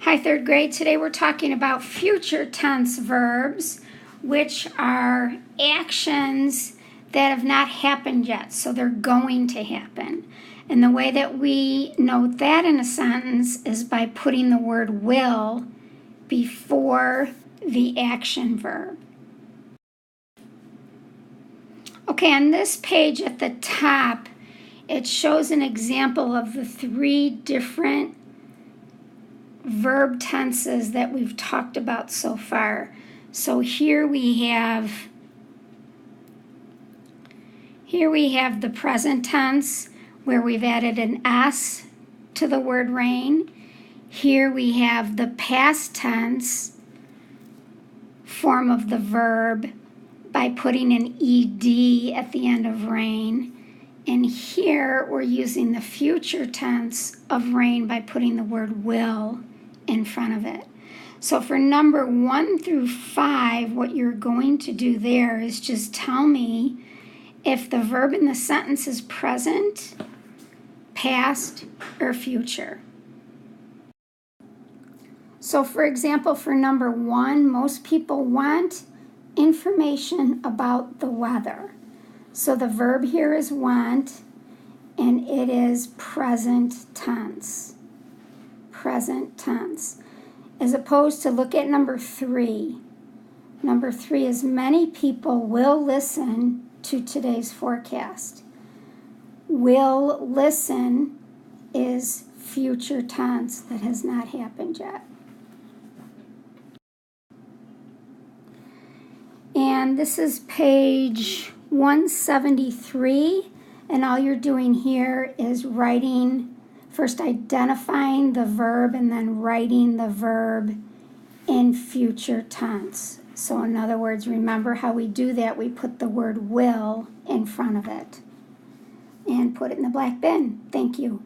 Hi, third grade. Today we're talking about future tense verbs, which are actions that have not happened yet, so they're going to happen. And the way that we note that in a sentence is by putting the word will before the action verb. Okay, on this page at the top, it shows an example of the 3 different verb tenses that we've talked about so far. So here we have the present tense where we've added an S to the word rain. Here we have the past tense form of the verb by putting an ED at the end of rain. And here we're using the future tense of rain by putting the word will in front of it. So for number 1 through 5, what you're going to do there is just tell me if the verb in the sentence is present, past, or future. So for example, for number 1, most people want information about the weather. So the verb here is want, and it is present tense. Present tense. As opposed to look at number 3. Number 3 is many people will listen to today's forecast. Will listen is future tense that has not happened yet. And this is page 173, and all you're doing here is first identifying the verb and then writing the verb in future tense. So in other words, remember how we do that? We put the word will in front of it and put it in the black bin. Thank you.